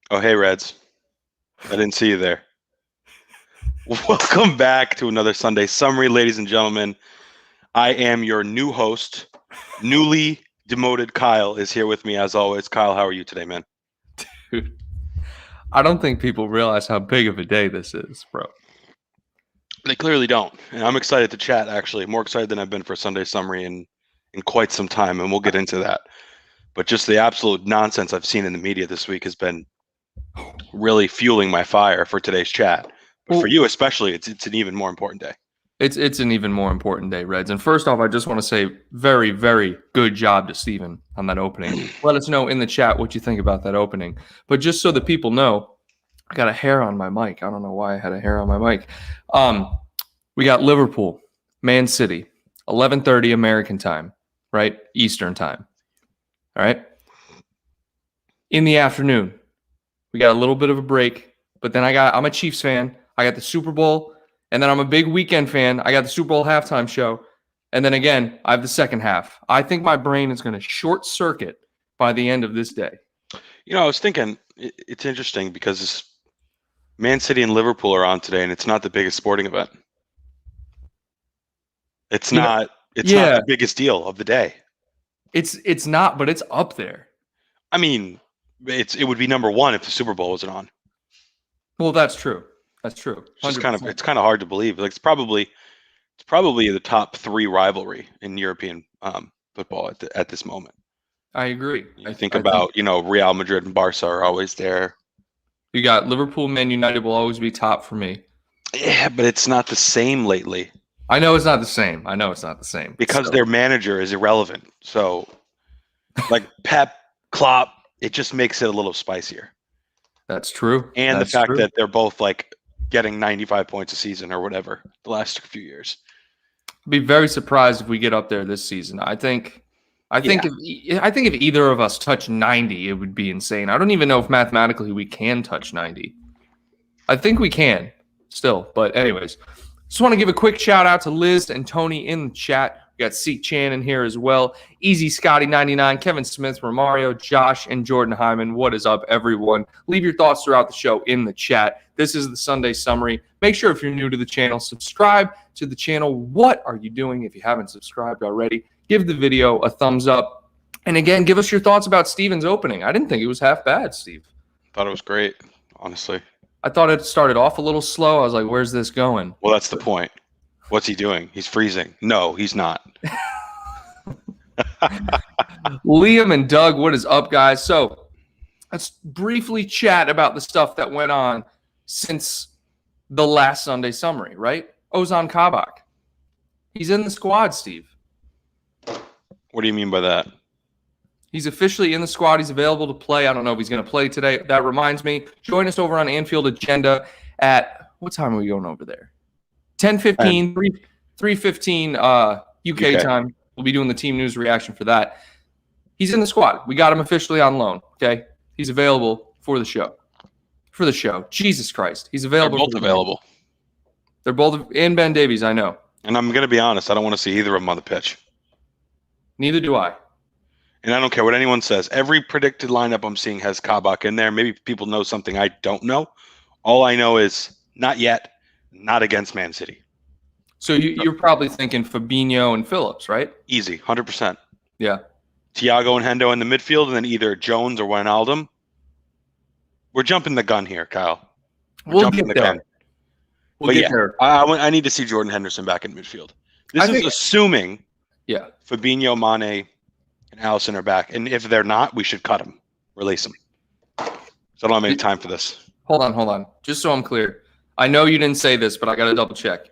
Oh, hey, Reds. I didn't see you there. Welcome back to another Sunday Summary, ladies and gentlemen. I am your new host. Newly demoted Kyle is here with me as always. Kyle, how are you today, man? Dude, I don't think people realize how big of a day this is, bro. They clearly don't. And I'm excited to chat, actually. More excited than I've been for Sunday Summary in quite some time, and we'll get into that. But just the absolute nonsense I've seen in the media this week has been really fueling my fire for today's chat. But for you especially, it's an even more important day. It's an even more important day, Reds. And first off, I just want to say very, very good job to Steven on that opening. Let us know in the chat what you think about that opening. But just so the people know, I got a hair on my mic. I don't know why I had a hair on my mic. We got Liverpool, Man City, 11:30 American time, right? Eastern time. All right. In the afternoon, we got a little bit of a break, but then I'm a Chiefs fan. I got the Super Bowl, and then I'm a big weekend fan. I got the Super Bowl halftime show, and then again, I have the second half. I think my brain is going to short circuit by the end of this day. You know, I was thinking it's interesting because Man City and Liverpool are on today, and it's not the biggest sporting event. It's not the biggest deal of the day. It's not, but it's up there. I mean, it would be number one if the Super Bowl wasn't on. Well, that's true. That's true. It's kind of hard to believe. Like it's probably the top three rivalry in European football at this moment. I agree. I think Real Madrid and Barca are always there. You got Liverpool, Man United will always be top for me. Yeah, but it's not the same lately. I know it's not the same. Because their manager is irrelevant. So, like Pep, Klopp, it just makes it a little spicier. That's true. And the fact that they're both like getting 95 points a season or whatever the last few years. I'd be very surprised if we get up there this season. I think if either of us touch 90, it would be insane. I don't even know if mathematically we can touch 90. I think we can still, but anyways. Just want to give a quick shout out to Liz and Tony in the chat. We got Seek Chan in here as well. Easy Scotty 99, Kevin Smith, Romario, Josh, and Jordan Hyman. What is up, everyone? Leave your thoughts throughout the show in the chat. This is the Sunday Summary. Make sure if you're new to the channel, subscribe to the channel. What are you doing if you haven't subscribed already? Give the video a thumbs up. And again, give us your thoughts about Steven's opening. I didn't think it was half bad, Steve. Thought it was great, honestly. I thought it started off a little slow. I was like, where's this going? Well, that's the point. What's he doing? He's freezing. No, he's not. Liam and Doug, what is up, guys? So let's briefly chat about the stuff that went on since the last Sunday Summary, right? Ozan Kabak. He's in the squad, Steve. What do you mean by that? He's officially in the squad. He's available to play. I don't know if he's going to play today. That reminds me, join us over on Anfield Agenda at, what time are we going over there? 10:15, 3:15 UK time. We'll be doing the team news reaction for that. He's in the squad. We got him officially on loan, okay? He's available for the show. Jesus Christ. He's available. They're both available. They're both in Ben Davies, I know. And I'm going to be honest, I don't want to see either of them on the pitch. Neither do I. And I don't care what anyone says. Every predicted lineup I'm seeing has Kabak in there. Maybe people know something I don't know. All I know is not yet, not against Man City. So you're probably thinking Fabinho and Phillips, right? Easy, 100%. Yeah. Thiago and Hendo in the midfield, and then either Jones or Wijnaldum. We're jumping the gun here, Kyle. We'll get there. I need to see Jordan Henderson back in midfield. This is assuming Fabinho, Mane, and Alisson are back. And if they're not, we should cut them, release them. So I don't have any time for this. Hold on. Just so I'm clear. I know you didn't say this, but I got to double check.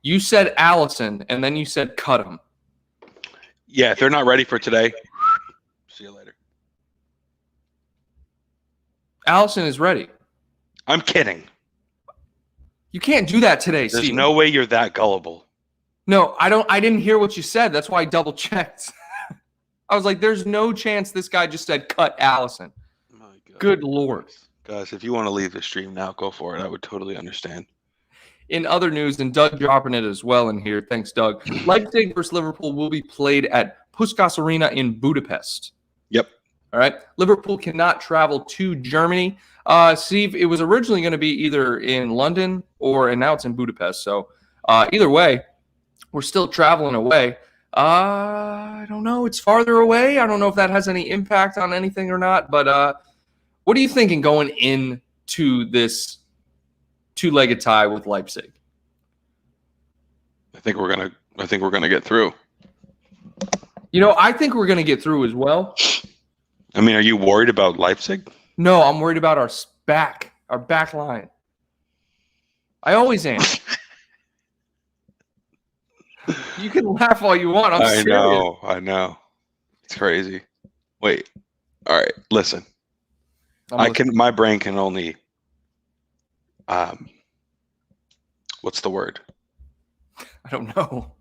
You said Alisson, and then you said cut him. Yeah, if they're not ready for today, see you later. Alisson is ready. I'm kidding. You can't do that today, There's Steven. no way you're that gullible. No, I didn't hear what you said. That's why I double checked. I was like, there's no chance this guy just said cut Alisson. My God. Good Lord. Guys, if you want to leave the stream now, go for it. I would totally understand. In other news, and Doug dropping it as well in here. Thanks, Doug. Leipzig versus Liverpool will be played at Puskás Arena in Budapest. Yep. All right. Liverpool cannot travel to Germany. Steve, it was originally going to be either in London and now it's in Budapest. So either way, we're still traveling away. I don't know. It's farther away. I don't know if that has any impact on anything or not. But what are you thinking going into this two-legged tie with Leipzig? I think we're gonna get through. I think we're going to get through as well. I mean, are you worried about Leipzig? No, I'm worried about our back line. I always am. You can laugh all you want. I'm serious. I know. It's crazy. Wait. All right, listen. My brain can only what's the word? I don't know.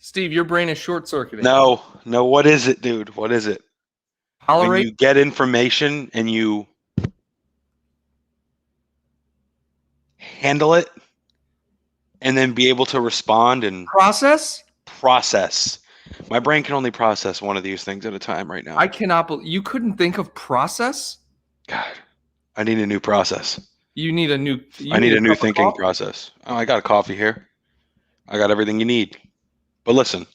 Steve, your brain is short-circuiting. No, what is it, dude? What is it? Tolerate? When you get information and you handle it and then be able to respond and process. My brain can only process one of these things at a time right now. I cannot believe you couldn't think of process. God, I need a new process. I need a new thinking process. Oh, I got a coffee here. I got everything you need. But listen,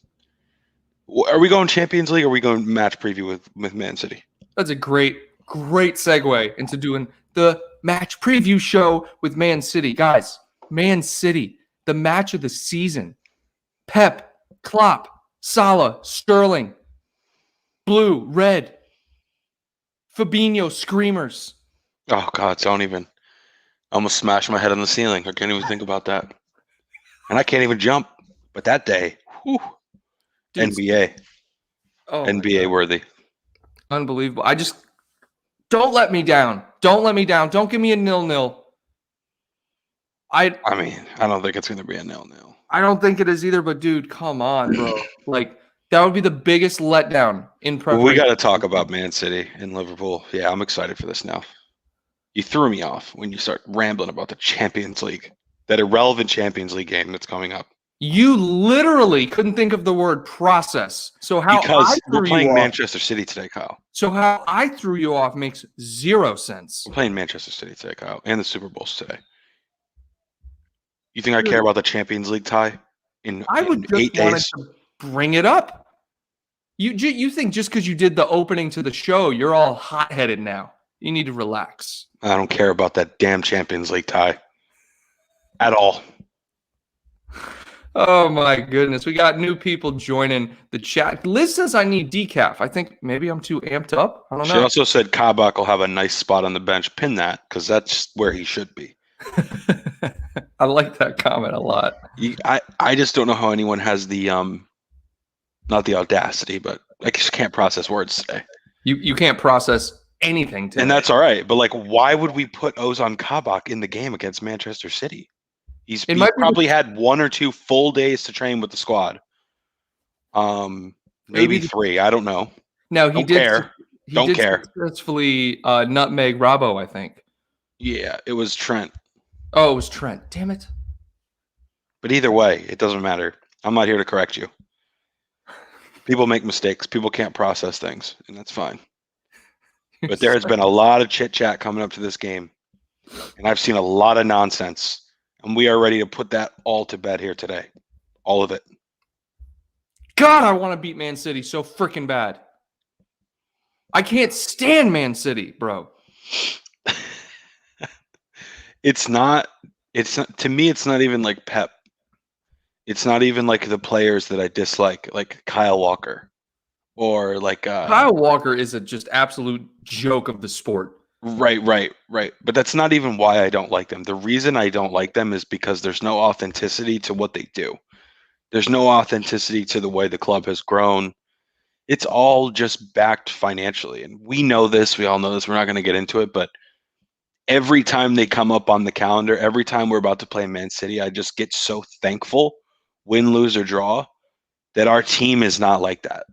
are we going Champions League or are we going match preview with Man City? That's a great segue into doing the match preview show with Man City. Guys, Man City, the match of the season. Pep, Klopp, Salah, Sterling, blue, red, Fabinho, screamers. Oh, God, don't even. I almost smashed my head on the ceiling. I can't even think about that. And I can't even jump. But that day, whew, dude, NBA. Oh, NBA worthy. Unbelievable. Don't let me down. Don't let me down. Don't give me a 0-0. I mean, I don't think it's going to be a 0-0. I don't think it is either, but dude, come on, bro. Like, that would be the biggest letdown in preparation. We got to talk about Man City and Liverpool. Yeah, I'm excited for this now. You threw me off when you start rambling about the Champions League, that irrelevant Champions League game that's coming up. You literally couldn't think of the word process. So because we're playing Manchester City today, Kyle. So how I threw you off makes zero sense. We're playing Manchester City today, Kyle, and the Super Bowls today. You think I care about the Champions League tie in 8 days? To bring it up. You think just because you did the opening to the show, you're all hot-headed now. You need to relax. I don't care about that damn Champions League tie at all. Oh, my goodness. We got new people joining the chat. Liz says I need decaf. I think maybe I'm too amped up. I don't know. She also said Kabak will have a nice spot on the bench. Pin that, because that's where he should be. I like that comment a lot. I just don't know how anyone has the not the audacity, but I just can't process words today. You can't process anything today. And that's all right. But, like, why would we put Ozan Kabak in the game against Manchester City? He probably had 1 or 2 full days to train with the squad. Maybe 3. I don't know. No, he did care. Successfully nutmeg Robbo, I think. Yeah, it was Trent. Oh, it was Trent. Damn it. But either way, it doesn't matter. I'm not here to correct you. People make mistakes. People can't process things, and that's fine. But there has been a lot of chit-chat coming up to this game, and I've seen a lot of nonsense. And we are ready to put that all to bed here today. All of it. God, I want to beat Man City so freaking bad. I can't stand Man City, bro. To me, it's not even like Pep. It's not even like the players that I dislike, like Kyle Walker. Or like Kyle Walker is a just absolute joke of the sport. Right. But that's not even why I don't like them. The reason I don't like them is because there's no authenticity to what they do. There's no authenticity to the way the club has grown. It's all just backed financially. And we know this. We all know this. We're not going to get into it. But every time they come up on the calendar, every time we're about to play Man City, I just get so thankful, win, lose, or draw, that our team is not like that.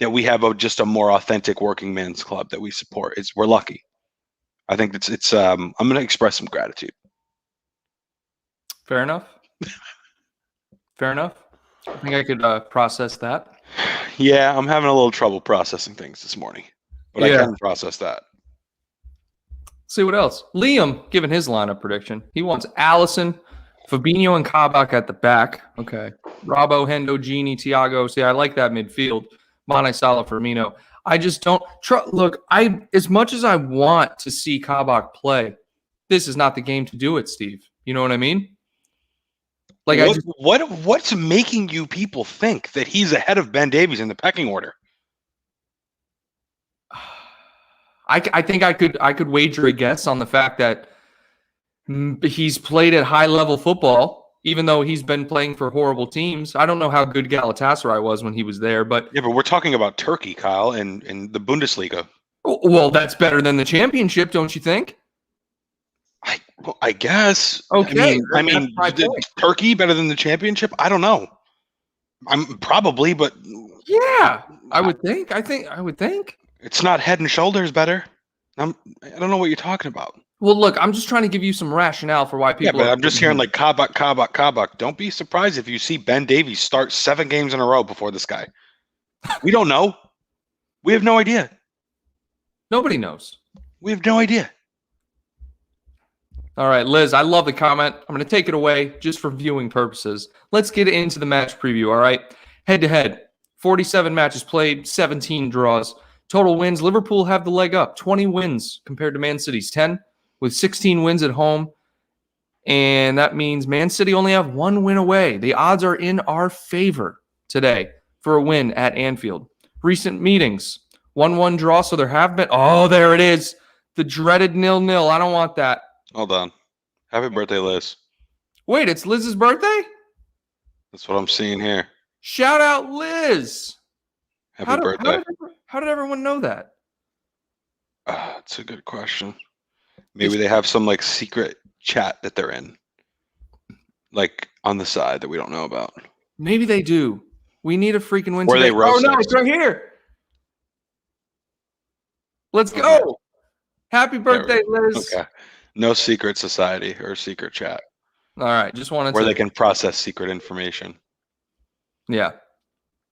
That we have just a more authentic working man's club that we support. We're lucky. I think it's I'm going to express some gratitude. Fair enough. Fair enough. I think I could process that. Yeah, I'm having a little trouble processing things this morning, but I can process that. See what else. Liam, given his lineup prediction, he wants Allison, Fabinho, and Kabak at the back. Okay. Robbo, Hendo, Genie, Thiago. See, I like that midfield. Mane, Salah, Firmino. I just don't look. As much as I want to see Kabak play, this is not the game to do it, Steve. You know what I mean? Like, what's making you people think that he's ahead of Ben Davies in the pecking order? I think I could wager a guess on the fact that he's played at high level football, even though he's been playing for horrible teams. I don't know how good Galatasaray was when he was there, but we're talking about Turkey, Kyle, and the Bundesliga. Well, that's better than the championship, don't you think? I guess. Okay. I mean, Turkey better than the championship? I don't know. I'm probably, but yeah, I would think. I would think it's not head and shoulders better. I don't know what you're talking about. Well, look, I'm just trying to give you some rationale for why people. Yeah, but I'm just hearing like Kabak. Don't be surprised if you see Ben Davies start 7 games in a row before this guy. We don't know. We have no idea. Nobody knows. We have no idea. All right, Liz, I love the comment. I'm going to take it away just for viewing purposes. Let's get into the match preview, all right? Head-to-head, 47 matches played, 17 draws. Total wins, Liverpool have the leg up, 20 wins compared to Man City's 10, with 16 wins at home. And that means Man City only have 1 win away. The odds are in our favor today for a win at Anfield. Recent meetings, 1-1 draw, so there have been... Oh, there it is. The dreaded 0-0. I don't want that. Hold on. Happy birthday, Liz. Wait, it's Liz's birthday? That's what I'm seeing here. Shout out, Liz. Happy birthday. How did everyone know that? That's a good question. Maybe they have some like secret chat that they're in, like on the side that we don't know about. Maybe they do. We need a freaking win. Or they roast no, it's right here. Let's go. Happy birthday, Liz. Okay. No secret society or secret chat. All right. Just wanted where they can process secret information. Yeah.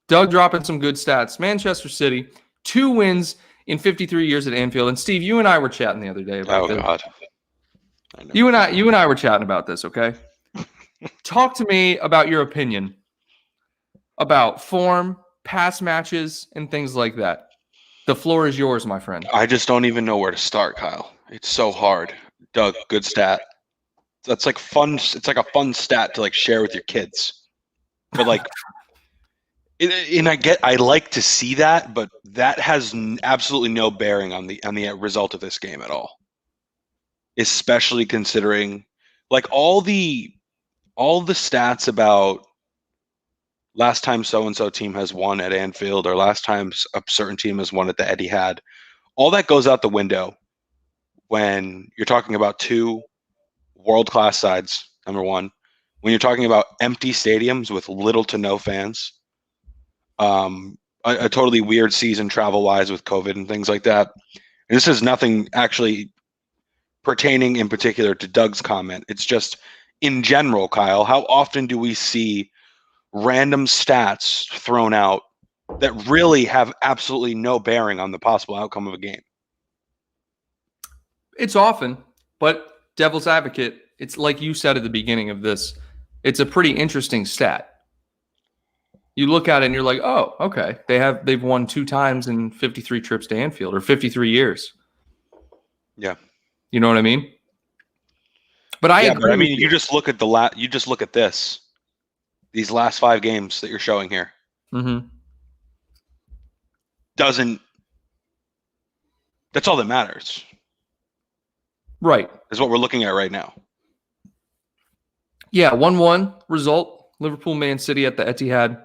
Doug dropping some good stats. Manchester City, 2 wins in 53 years at Anfield. And Steve, you and I were chatting the other day about this. Oh, God. You and I were chatting about this, okay? Talk to me about your opinion about form, past matches, and things like that. The floor is yours, my friend. I just don't even know where to start, Kyle. It's so hard. Doug, good stat. That's like fun. It's like a fun stat to like share with your kids. But like, I like to see that, but that has absolutely no bearing on the result of this game at all. Especially considering like all the stats about last time so-and-so team has won at Anfield or last time a certain team has won at the Etihad, all that goes out the window when you're talking about 2 world-class sides, number one, when you're talking about empty stadiums with little to no fans, a totally weird season travel-wise with COVID and things like that. And this is nothing actually pertaining in particular to Doug's comment. It's just in general, Kyle, how often do we see random stats thrown out that really have absolutely no bearing on the possible outcome of a game? It's often, but devil's advocate, it's like you said at the beginning of this, it's a pretty interesting stat. You look at it and you're like, oh, okay. They've won 2 times in 53 trips to Anfield or 53 years. Yeah. You know what I mean? But I agree. But I mean, you just look at you just look at these last 5 games that you're showing here. Mm-hmm. That's all that matters. Right. Is what we're looking at right now. Yeah, 1-1 result. Liverpool, Man City at the Etihad.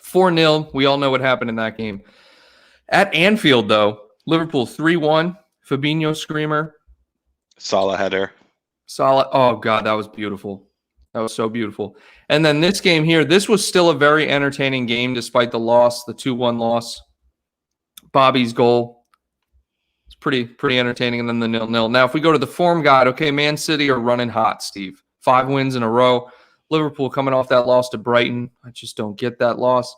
4-0. We all know what happened in that game. At Anfield, though, Liverpool 3-1. Fabinho screamer. Salah header. Salah. Oh, God, that was beautiful. That was so beautiful. And then this game here, this was still a very entertaining game despite the loss, the 2-1 loss. Bobby's goal. It's pretty entertaining. And then the 0-0. Now, if we go to the form guide, okay, Man City are running hot, Steve. 5 wins in a row. Liverpool coming off that loss to Brighton. I just don't get that loss.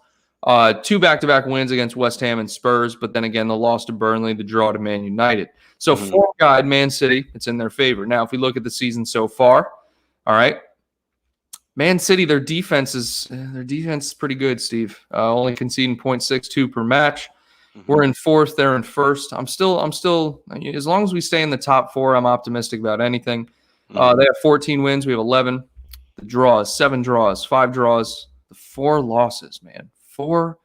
2 back-to-back wins against West Ham and Spurs, but then again, the loss to Burnley, the draw to Man United. So form guide, Man City, it's in their favor. Now, if we look at the season so far, all right, Man City, their defense is pretty good, Steve. Only conceding 0.62 per match. We're in 4th, they're in 1st. I'm still, as long as we stay in the top 4, I'm optimistic about anything. They have 14 wins, we have 11. The draws, 7 draws, 5 draws, 4 losses, man. 4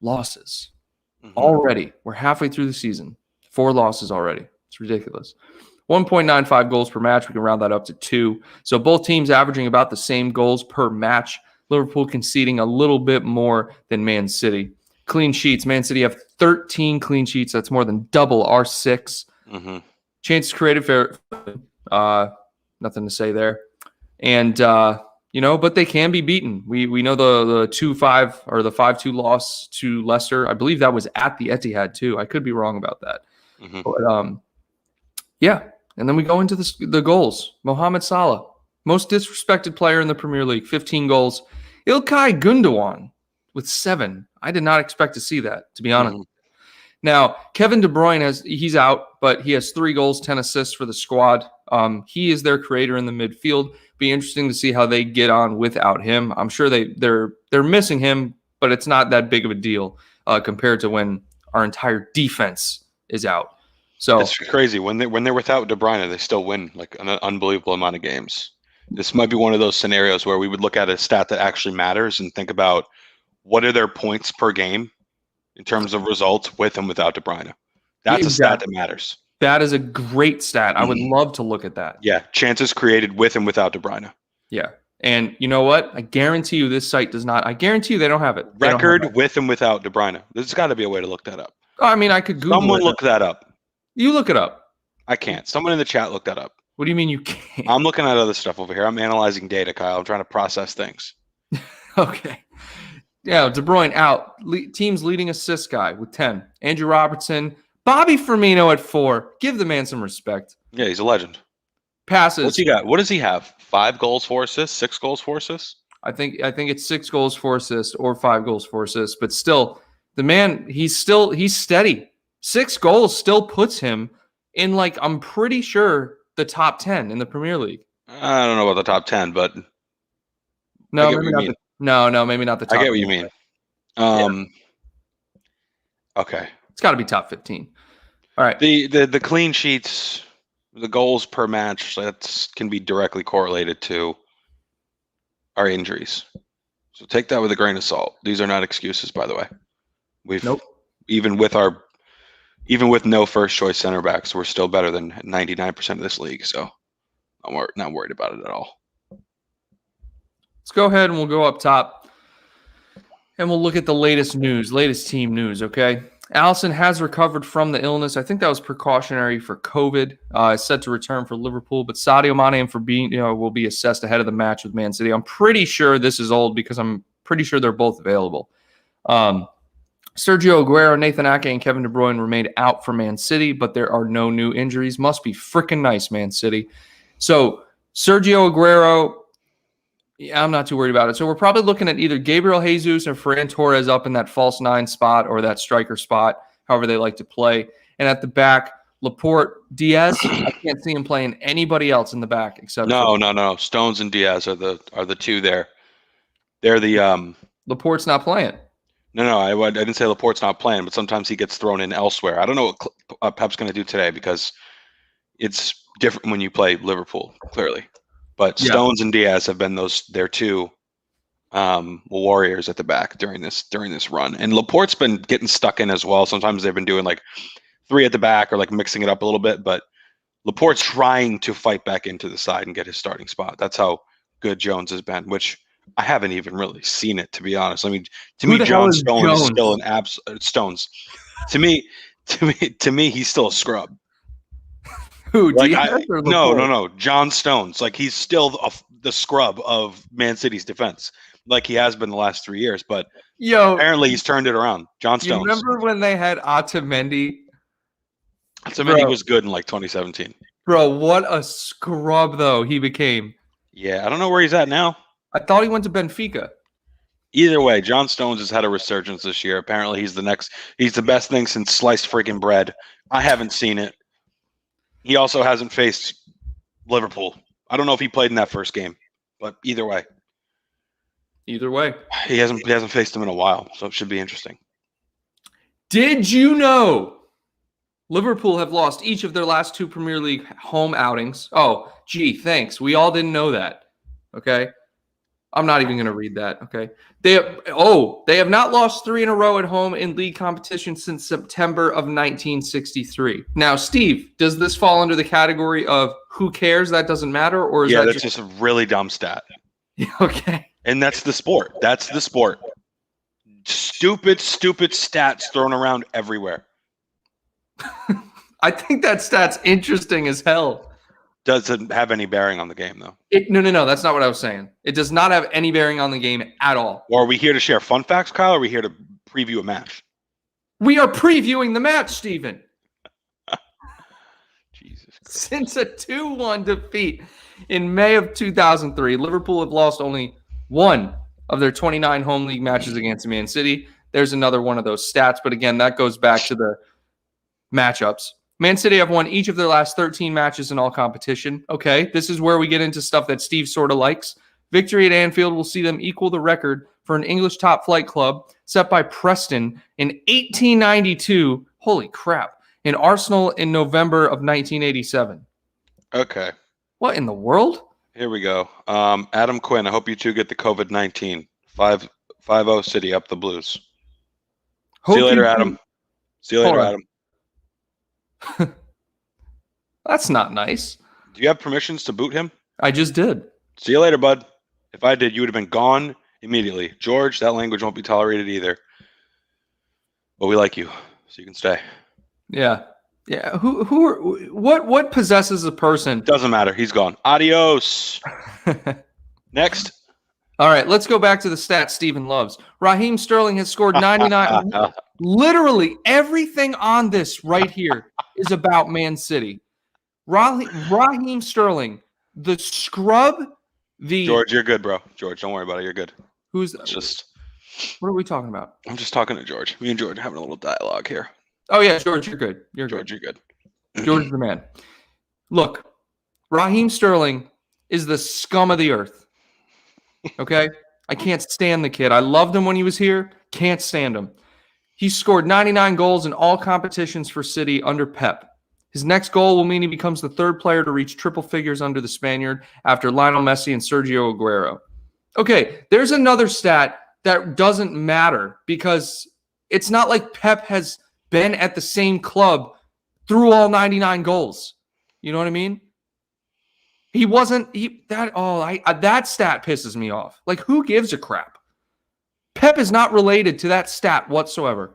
losses already. We're halfway through the season. 4 losses already. It's ridiculous. 1.95 goals per match. We can round that up to 2. So both teams averaging about the same goals per match. Liverpool conceding a little bit more than Man City. Clean sheets. Man City have 13 clean sheets. That's more than double our 6. Chances created, fair. Nothing to say there. And but they can be beaten. We know the 2-5 or the 5-2 loss to Leicester. I believe that was at the Etihad too. I could be wrong about that. But yeah. And then we go into the goals. Mohamed Salah, most disrespected player in the Premier League, 15 goals. Ilkay Gundogan with 7. I did not expect to see that, to be honest. Now, Kevin De Bruyne he's out, but he has 3 goals, 10 assists for the squad. He is their creator in the midfield. Be interesting to see how they get on without him. I'm sure they're missing him, but it's not that big of a deal compared to when our entire defense is out. So it's crazy when they're without De Bruyne, they still win like an unbelievable amount of games. This might be one of those scenarios where we would look at a stat that actually matters and think about what are their points per game in terms of results with and without De Bruyne. That's a stat that matters. That is a great stat. I would love to look at that. Yeah, chances created with and without De Bruyne. Yeah, and you know what? I guarantee you this site does not. I guarantee you they don't have it. Record with and without De Bruyne. There's got to be a way to look that up. I mean, I could Google Someone look that up. You look it up. I can't. Someone in the chat look that up. What do you mean you can't? I'm looking at other stuff over here. I'm analyzing data, Kyle. I'm trying to process things. Okay. Yeah, De Bruyne out. Team's leading assist guy with 10. Andrew Robertson. Bobby Firmino at 4. Give the man some respect. Yeah, he's a legend. Passes. What's he got? What does he have? 5 goals, 4 assists, 6 goals, 4 assists? I think it's 6 goals, 4 assists, or 5 goals, 4 assists. But still, the man, he's steady. 6 goals still puts him in, like, I'm pretty sure the top 10 in the Premier League. I don't know about the top 10, but no, maybe not maybe not the top. I get what you mean. Okay. It's got to be top 15. All right. The clean sheets, the goals per match, that can be directly correlated to our injuries. So take that with a grain of salt. These are not excuses, by the way. Nope. Even with no first choice center backs, we're still better than 99% of this league. So I'm not worried about it at all. Let's go ahead and we'll go up top and we'll look at the latest team news. Okay. Alisson has recovered from the illness. I think that was precautionary for COVID. Is set to return for Liverpool, but Sadio Mane and Fabinho will be assessed ahead of the match with Man City. I'm pretty sure this is old because I'm pretty sure they're both available. Sergio Aguero, Nathan Ake, and Kevin De Bruyne remained out for Man City, but there are no new injuries. Must be freaking nice, Man City. So Sergio Aguero, I'm not too worried about it. So we're probably looking at either Gabriel Jesus or Ferran Torres up in that false 9 spot or that striker spot, however they like to play. And at the back, Laporte, Diaz. I can't see him playing anybody else in the back except no. Stones and Diaz are the two there. They're the Laporte's not playing. No, I didn't say Laporte's not playing, but sometimes he gets thrown in elsewhere. I don't know what Pep's going to do today because it's different when you play Liverpool, clearly. But Stones and Diaz have been their two warriors at the back during this run. And Laporte's been getting stuck in as well. Sometimes they've been doing like 3 at the back or like mixing it up a little bit. But Laporte's trying to fight back into the side and get his starting spot. That's how good Jones has been, which I haven't even really seen it, to be honest. I mean, to me, John Stones is still an Stones. To me, he's still a scrub. Who? Like no. John Stones, like he's still the scrub of Man City's defense, like he has been the last 3 years. But apparently he's turned it around. John Stones. You remember when they had Otamendi? Otamendi was good in like 2017. Bro, what a scrub though he became. Yeah, I don't know where he's at now. I thought he went to Benfica. Either way, John Stones has had a resurgence this year. Apparently, he's the best thing since sliced freaking bread. I haven't seen it. He also hasn't faced Liverpool. I don't know if he played in that first game, but either way, he hasn't faced them in a while, so it should be interesting. Did you know Liverpool have lost each of their last 2 Premier League home outings? Oh, gee, thanks. We all didn't know that. Okay. I'm not even going to read that. Okay. They have not lost 3 in a row at home in league competition since September of 1963. Now, Steve, does this fall under the category of who cares? That doesn't matter? Or is that's just a really dumb stat. Okay. And that's the sport. Stupid stats thrown around everywhere. I think that stat's interesting as hell. Doesn't have any bearing on the game, though. No. That's not what I was saying. It does not have any bearing on the game at all. Or are we here to share fun facts, Kyle, or are we here to preview a match? We are previewing the match, Steven. Jesus Christ. Since a 2-1 defeat in May of 2003, Liverpool have lost only 1 of their 29 home league matches against Man City. There's another one of those stats, but again, that goes back to the matchups. Man City have won each of their last 13 matches in all competition. Okay, this is where we get into stuff that Steve sort of likes. Victory at Anfield will see them equal the record for an English top-flight club set by Preston in 1892. Holy crap. In Arsenal in November of 1987. Okay. What in the world? Here we go. Adam Quinn, I hope you two get the COVID-19. 5-0 City up the Blues. See you later, Adam. That's not nice. Do you have permissions to boot him? I just did. See you later, bud. If I did, you would have been gone immediately. George, that language won't be tolerated either. But we like you, so you can stay. Yeah. What possesses a person? Doesn't matter. He's gone. Adios. Next. All right, let's go back to the stats Steven loves. Raheem Sterling has scored 99. Literally everything on this right here is about Man City. Raheem Sterling, the scrub, George, you're good, bro. George, don't worry about it. You're good. What are we talking about? I'm just talking to George. Me and George are having a little dialogue here. Oh, yeah, George, you're good. You're good. George is the man. Look, Raheem Sterling is the scum of the earth. Okay? I can't stand the kid. I loved him when he was here. Can't stand him. He scored 99 goals in all competitions for City under Pep. His next goal will mean he becomes the 3rd player to reach triple figures under the Spaniard after Lionel Messi and Sergio Aguero. Okay, there's another stat that doesn't matter because it's not like Pep has been at the same club through all 99 goals. You know what I mean? That stat pisses me off. Like, who gives a crap? Pep is not related to that stat whatsoever.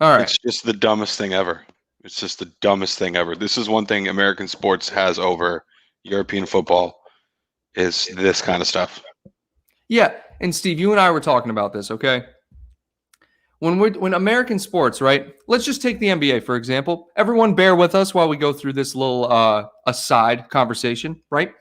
All right. It's just the dumbest thing ever. This is one thing American sports has over European football is this kind of stuff. Yeah, and Steve, you and I were talking about this, okay? When American sports, right? Let's just take the NBA, for example. Everyone bear with us while we go through this little aside conversation, right?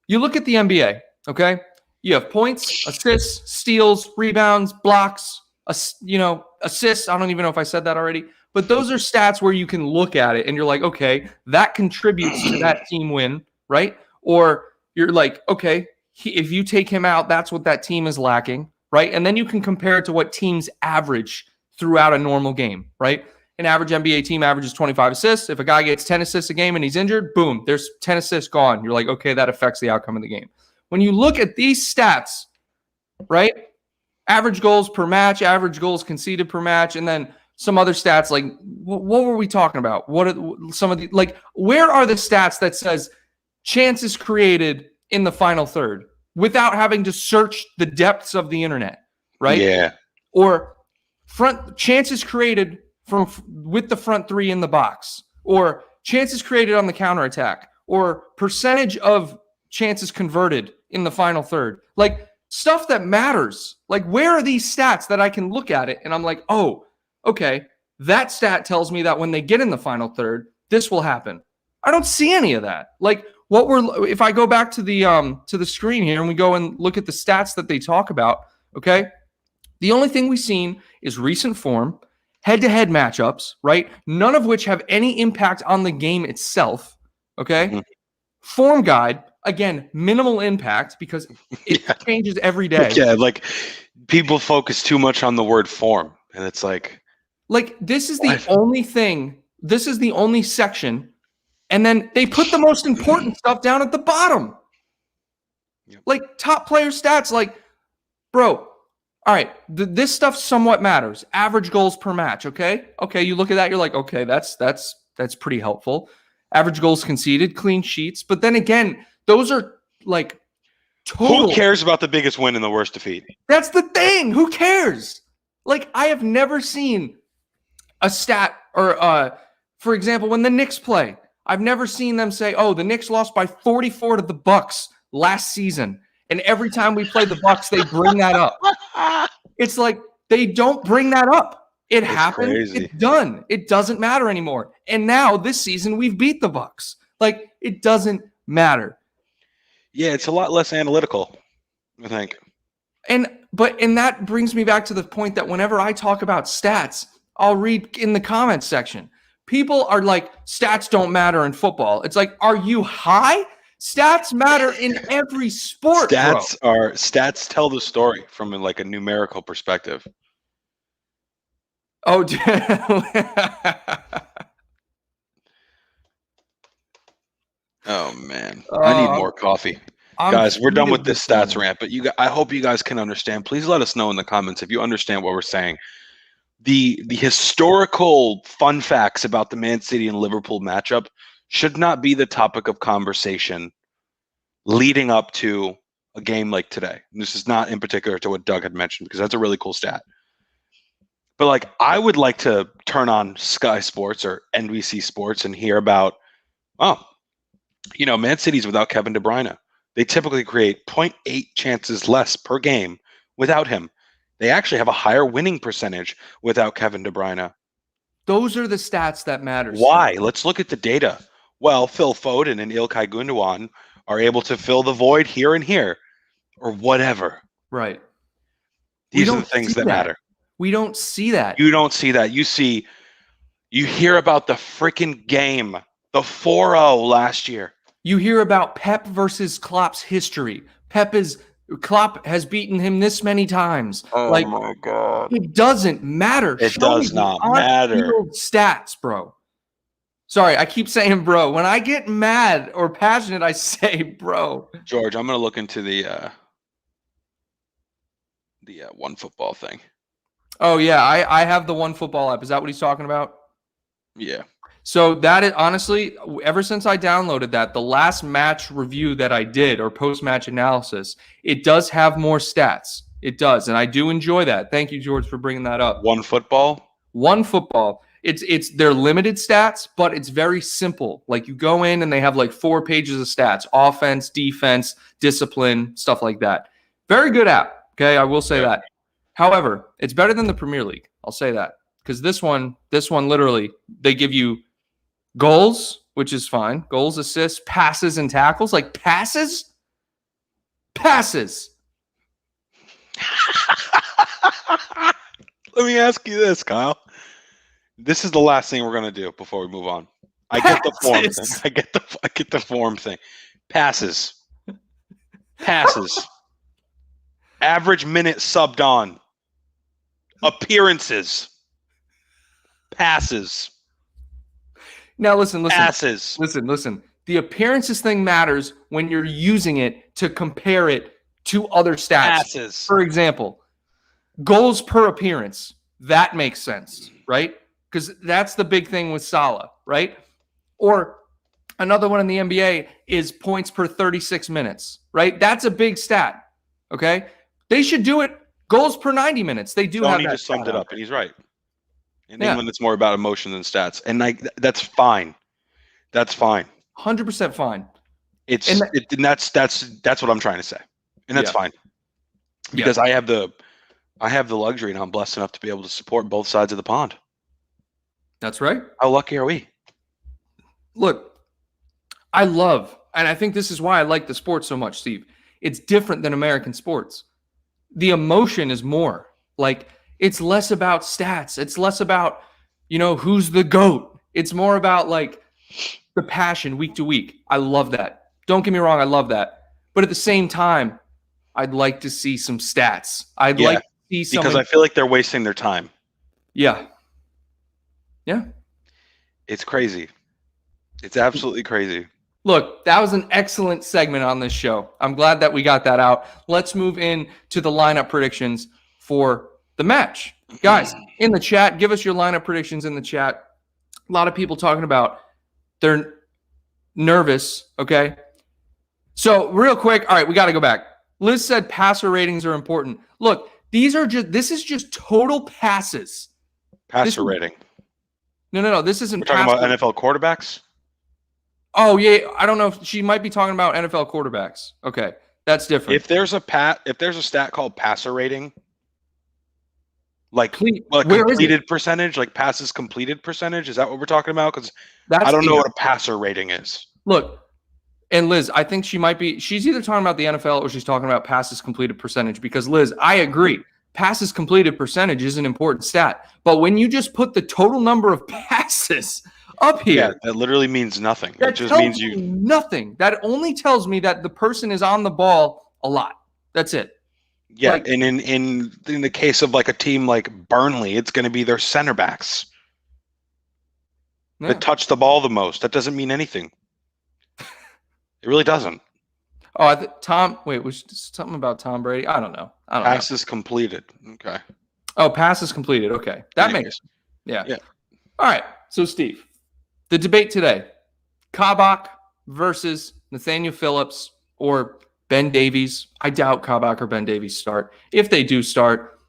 You look at the NBA, okay? You have points, assists, steals, rebounds, blocks, assists. I don't even know if I said that already. But those are stats where you can look at it and you're like, okay, that contributes to that team win, right? Or you're like, okay, if you take him out, that's what that team is lacking, right? And then you can compare it to what teams average throughout a normal game, right? An average NBA team averages 25 assists. If a guy gets 10 assists a game and he's injured, boom, there's 10 assists gone. You're like, okay, that affects the outcome of the game. When you look at these stats, right? Average goals per match, average goals conceded per match, and then some other stats like what were we talking about? What are some of the where are the stats that says chances created in the final third without having to search the depths of the internet, right? Yeah. Or front chances created with the front 3 in the box, or chances created on the counterattack, or percentage of chances converted in the final third. Like stuff that matters. Like where are these stats that I can look at it and I'm like, oh, okay, that stat tells me that when they get in the final third, this will happen. I don't see any of that. Like, if I go back to the screen here and we go and look at the stats that they talk about, okay? The only thing we've seen is recent form, head-to-head matchups, right? None of which have any impact on the game itself, okay? Mm-hmm. Form guide, again, minimal impact because it changes every day. Yeah, like people focus too much on the word form, and it's like this is the only thing. This is the only section, and then they put the most important stuff down at the bottom. Yep. Like top player stats, like, bro. All right, this stuff somewhat matters. Average goals per match, okay? Okay, you look at that, you're like, okay, that's pretty helpful. Average goals conceded, clean sheets, but then again, those are like total. Who cares about the biggest win and the worst defeat? That's the thing. Who cares? Like, I have never seen a stat or, for example, when the Knicks play, I've never seen them say, "Oh, the Knicks lost by 44 to the Bucks last season." And every time we play the Bucks, they bring that up. It's like they don't bring that up. It happened. Crazy. It's done. It doesn't matter anymore. And now this season we've beat the Bucks. Like, it doesn't matter. Yeah, it's a lot less analytical, I think. And that brings me back to the point that whenever I talk about stats, I'll read in the comments section. People are like, stats don't matter in football. It's like, are you high? Stats matter in every sport. Stats tell the story from like a numerical perspective. Oh, oh man, I need more coffee. Guys, we're done with this stats rant, but I hope you guys can understand. Please let us know in the comments if you understand what we're saying. The historical fun facts about the Man City and Liverpool matchup should not be the topic of conversation leading up to a game like today. And this is not in particular to what Doug had mentioned, because that's a really cool stat. But like, I would like to turn on Sky Sports or NBC Sports and hear about, Man City's without Kevin De Bruyne. They typically create 0.8 chances less per game without him. They actually have a higher winning percentage without Kevin De Bruyne. Those are the stats that matter. Why? Let's look at the data. Well, Phil Foden and Ilkay Gundogan are able to fill the void here and here, or whatever. Right. These are the things that matter. We don't see that. You don't see that. You hear about the freaking game, the 4-0 last year. You hear about Pep versus Klopp's history. Klopp has beaten him this many times. Oh my God. It doesn't matter. It does not matter. Stats, bro. Sorry, I keep saying bro. When I get mad or passionate, I say bro. George, I'm going to look into the One Football thing. Oh, yeah. I have the One Football app. Is that what he's talking about? Yeah. So that is, honestly, ever since I downloaded that, the last match review that I did or post-match analysis, it does have more stats. It does, and I do enjoy that. Thank you, George, for bringing that up. One Football? One Football. It's they're limited stats, but it's very simple. Like, you go in and they have like 4 pages of stats: offense, defense, discipline, stuff like that. Very good app. Okay, I will say that. However, it's better than the Premier League. I'll say that, because this one literally, they give you goals, which is fine. Goals, assists, passes, and tackles. Like, passes. Let me ask you this, Kyle. This is the last thing we're gonna do before we move on. I get the form thing. I get the form thing. Passes. Average minute subbed on. Appearances. Passes. Now listen. Passes. Listen. The appearances thing matters when you're using it to compare it to other stats. Passes. For example, goals per appearance. That makes sense, right? Because that's the big thing with Salah, right? Or another one in the NBA is points per 36 minutes, right? That's a big stat, okay? They should do it goals per 90 minutes. They do have that. Tony just summed it up, and he's right. In England, it's more about emotion than stats, and that's fine. That's fine. 100% fine. That's what I'm trying to say, and that's fine. Because I have the luxury, and I'm blessed enough to be able to support both sides of the pond. That's right. How lucky are we? Look, I love and I think this is why I like the sport so much, Steve. It's different than American sports. The emotion is more. Like, it's less about stats. It's less about, who's the GOAT. It's more about, like, the passion week to week. I love that. Don't get me wrong, I love that. But at the same time, I'd like to see some stats. I'd like to see some. Because I feel like they're wasting their time. Yeah. It's crazy. It's absolutely crazy. Look, that was an excellent segment on this show. I'm glad that we got that out. Let's move in to the lineup predictions for the match. Guys, in the chat, give us your lineup predictions in the chat. A lot of people talking about they're nervous, okay? So real quick, all right, we got to go back. Liz said passer ratings are important. Look, this is just total passes. Passer rating. No. This isn't. We're talking about NFL quarterbacks? Oh, yeah. I don't know if she might be talking about NFL quarterbacks. Okay. That's different. If there's a stat called passer rating, like completed percentage, like passes completed percentage, is that what we're talking about? Because I don't know what a passer rating is. Look, and Liz, I think she's either talking about the NFL or she's talking about passes completed percentage, because Liz, I agree. Passes completed percentage is an important stat. But when you just put the total number of passes up here, that literally means nothing. That just means nothing. That only tells me that the person is on the ball a lot. That's it. Yeah, like, and in the case of like a team like Burnley, it's going to be their center backs that touch the ball the most. That doesn't mean anything. It really doesn't. Oh, was something about Tom Brady? I don't know. Passes completed. Okay. Oh, passes completed. Okay. That makes yeah. All right. So, Steve, the debate today, Kabak versus Nathaniel Phillips or Ben Davies. I doubt Kabak or Ben Davies start. If they do start,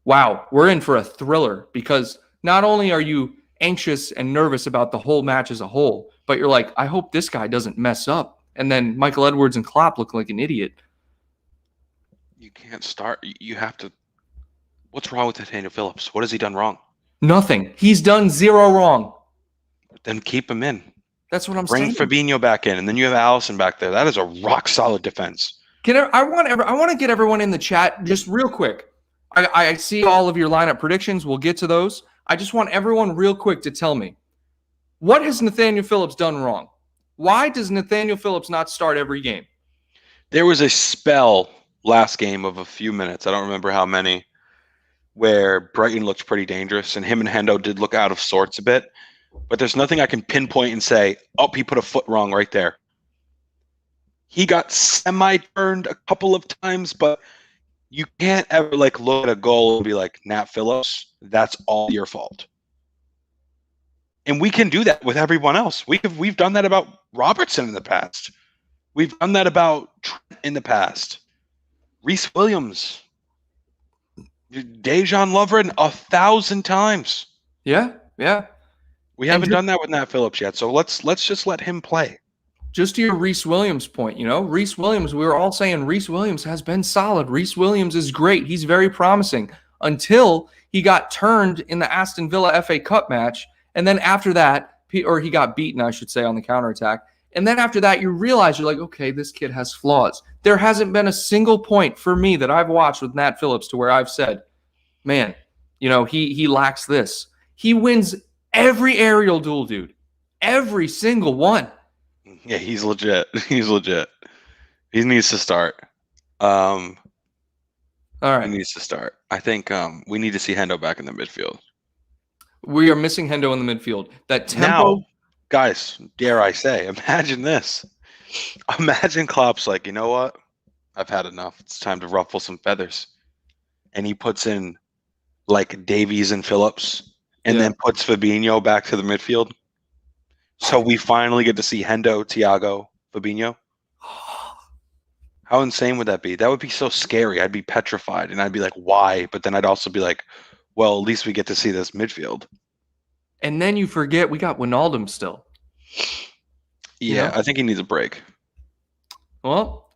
wow, we're in for a thriller, because not only are you anxious and nervous about the whole match as a whole, but you're like, I hope this guy doesn't mess up. And then Michael Edwards and Klopp look like an idiot. You can't start. You have to. What's wrong with Nathaniel Phillips? What has he done wrong? Nothing. He's done zero wrong. Then keep him in. That's what I'm saying. Bring Fabinho back in, and then you have Allison back there. That is a rock solid defense. I want to get everyone in the chat just real quick. I see all of your lineup predictions. We'll get to those. I just want everyone real quick to tell me, what has Nathaniel Phillips done wrong? Why does Nathaniel Phillips not start every game? There was a spell last game of a few minutes, I don't remember how many, where Brighton looked pretty dangerous, and him and Hendo did look out of sorts a bit. But there's nothing I can pinpoint and say, oh, he put a foot wrong right there. He got semi-turned a couple of times, but you can't ever look at a goal and be like, Nat Phillips, that's all your fault. And we can do that with everyone else. We've done that about Robertson in the past. We've done that about Trent in the past. Reece Williams. Dejan Lovren 1,000 times. Yeah. We haven't done that with Nat Phillips yet, so let's just let him play. Just to your Reece Williams point, Reece Williams, we were all saying Reece Williams has been solid. Reece Williams is great. He's very promising until he got turned in the Aston Villa FA Cup match. And then after that, or he got beaten, I should say, on the counterattack. And then after that, you realize, you're like, okay, this kid has flaws. There hasn't been a single point for me that I've watched with Nat Phillips to where I've said, man, he lacks this. He wins every aerial duel, dude. Every single one. Yeah, he's legit. He's legit. He needs to start. All right. He needs to start. I think we need to see Hendo back in the midfield. We are missing Hendo in the midfield. That tempo. Now, guys, dare I say, imagine this. Imagine Klopp's like, you know what? I've had enough. It's time to ruffle some feathers. And he puts in like Davies and Phillips, and then puts Fabinho back to the midfield. So we finally get to see Hendo, Thiago, Fabinho. How insane would that be? That would be so scary. I'd be petrified, and I'd be like, why? But then I'd also be like, well, at least we get to see this midfield. And then you forget we got Wijnaldum still. Yeah, I think he needs a break. Well,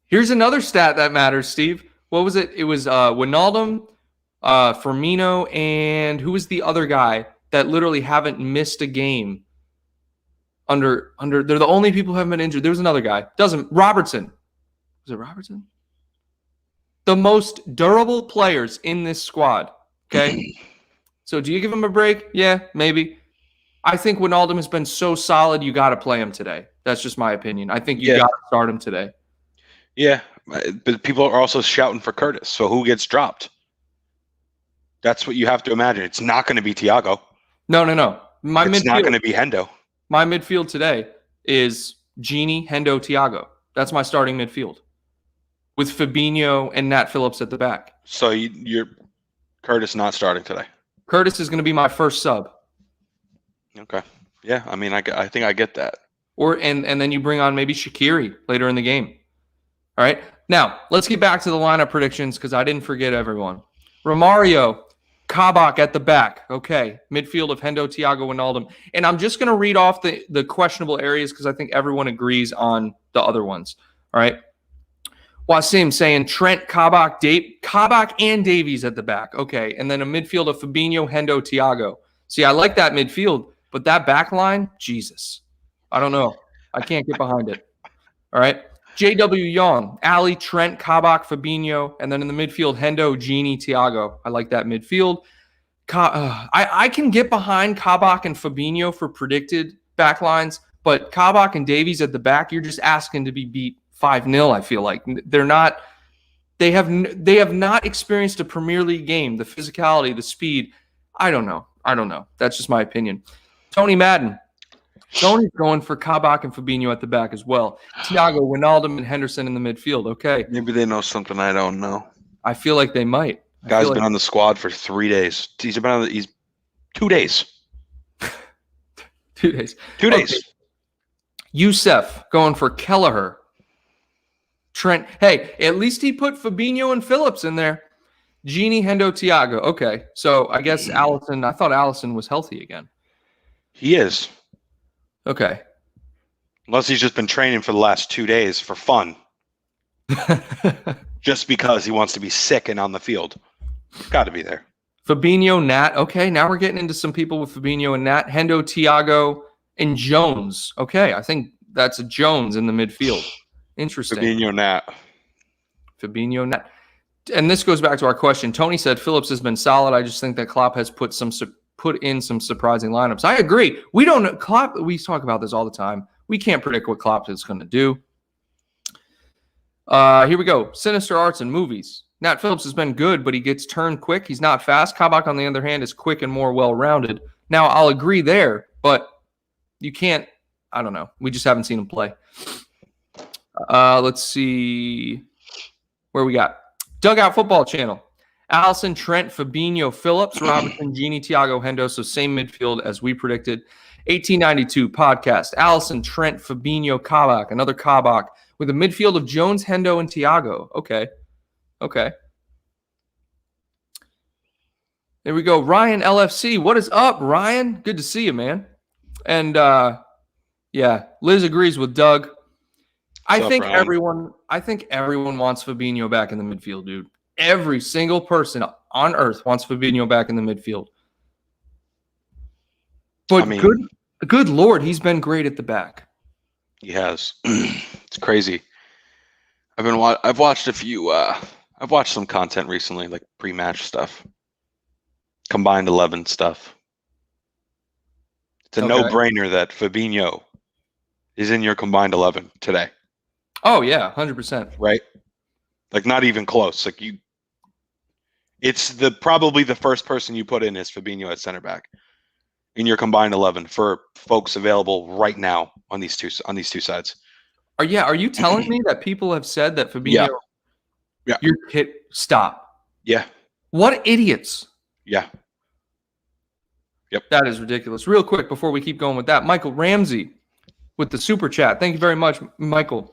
here's another stat that matters, Steve. What was it? It was Wijnaldum, Firmino, and who was the other guy that literally haven't missed a game? They're the only people who haven't been injured. There was another guy. Robertson. Was it Robertson? The most durable players in this squad. Okay. So do you give him a break? Yeah, maybe. I think Wijnaldum has been so solid, you got to play him today. That's just my opinion. I think you got to start him today. Yeah, but people are also shouting for Curtis. So who gets dropped? That's what you have to imagine. It's not going to be Thiago. No. It's not going to be Hendo. My midfield today is Gini, Hendo, Thiago. That's my starting midfield with Fabinho and Nat Phillips at the back. So you're Curtis not starting today. Curtis is going to be my first sub. Okay. Yeah, I mean, I think I get that. And then you bring on maybe Shaqiri later in the game. All right. Now, let's get back to the lineup predictions because I didn't forget everyone. Romario, Kabak at the back. Okay. Midfield of Hendo, Thiago, Wijnaldum. And I'm just going to read off the questionable areas because I think everyone agrees on the other ones. All right. Wasim saying Trent, Kabak and Davies at the back. Okay. And then a midfield of Fabinho, Hendo, Thiago. See, I like that midfield, but that back line, Jesus. I don't know. I can't get behind it. All right. J.W. Young, Ali, Trent, Kabak, Fabinho, and then in the midfield, Hendo, Gini, Thiago. I like that midfield. I can get behind Kabak and Fabinho for predicted backlines, but Kabak and Davies at the back, you're just asking to be beat 5-0, I feel like. They have not experienced a Premier League game, the physicality, the speed. I don't know. That's just my opinion. Tony Madden. Tony's going for Kabak and Fabinho at the back as well. Thiago, Wijnaldum, and Henderson in the midfield. Okay. Maybe they know something I don't know. I feel like they might. Guy's been on the squad for 3 days. He's 2 days. 2 days. 2 days. Okay. Youssef going for Kelleher. Trent. Hey, at least he put Fabinho and Phillips in there. Gini, Hendo, Thiago. Okay. So I guess Allison, I thought Allison was healthy again. He is. Okay. Unless he's just been training for the last 2 days for fun. Just because he wants to be sick and on the field. Got to be there. Fabinho, Nat. Okay, now we're getting into some people with Fabinho and Nat. Hendo, Thiago, and Jones. Okay, I think that's a Jones in the midfield. Interesting. Fabinho, Nat. And this goes back to our question. Tony said Phillips has been solid. I just think that Klopp has put in some surprising lineups. I agree. We don't know. Klopp, we talk about this all the time. We can't predict what Klopp is going to do. Here we go. Sinister Arts and Movies. Nat Phillips has been good, but he gets turned quick. He's not fast. Kabak, on the other hand, is quick and more well-rounded. Now, I'll agree there, but you can't. I don't know. We just haven't seen him play. Let's see where we got. Dugout Football Channel. Allison, Trent, Fabinho, Phillips, Robertson, Gini, Thiago, Hendo. So same midfield as we predicted. 1892 podcast. Allison, Trent, Fabinho, Kabak. Another Kabak with a midfield of Jones, Hendo, and Thiago. Okay. There we go. Ryan LFC. What is up, Ryan? Good to see you, man. And yeah, Liz agrees with Doug. I think everyone wants Fabinho back in the midfield, dude. Every single person on earth wants Fabinho back in the midfield. But good Lord, he's been great at the back. He has. It's crazy. I've watched a few. I've watched some content recently, like pre-match stuff, combined 11 stuff. It's a no-brainer that Fabinho is in your combined 11 today. Oh yeah, 100%. Right? Like not even close. Like it's probably the first person you put in is Fabinho at center back in your combined 11 for folks available right now on these two sides. Are you telling me that people have said that Fabinho? Yeah. You're hit. Stop. Yeah. What idiots? Yeah. Yep. That is ridiculous. Real quick before we keep going with that, Michael Ramsey with the super chat. Thank you very much, Michael.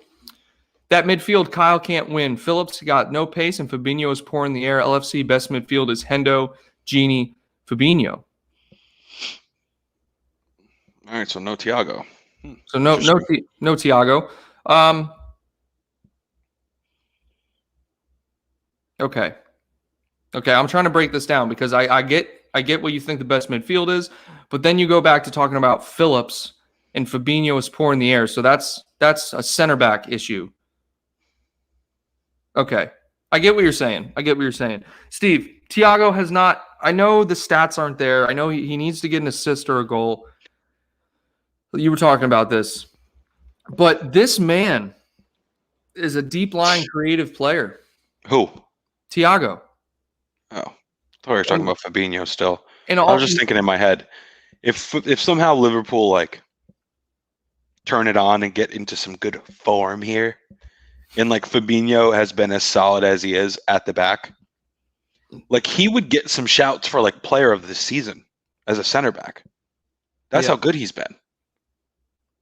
That midfield, Kyle can't win. Phillips got no pace, and Fabinho is poor in the air. LFC best midfield is Hendo, Gini, Fabinho. All right, so no Thiago. So no Thiago. Okay. I'm trying to break this down because I get what you think the best midfield is, but then you go back to talking about Phillips and Fabinho is poor in the air. So that's a center back issue. Okay. I get what you're saying. Steve, Thiago has not – I know the stats aren't there. I know he needs to get an assist or a goal. You were talking about this. But this man is a deep-lying creative player. Who? Thiago. Oh, I thought we were talking about Fabinho still. I was just thinking in my head, if somehow Liverpool like turn it on and get into some good form here, and like Fabinho has been as solid as he is at the back, like he would get some shouts for like player of the season as a center back. That's how good he's been.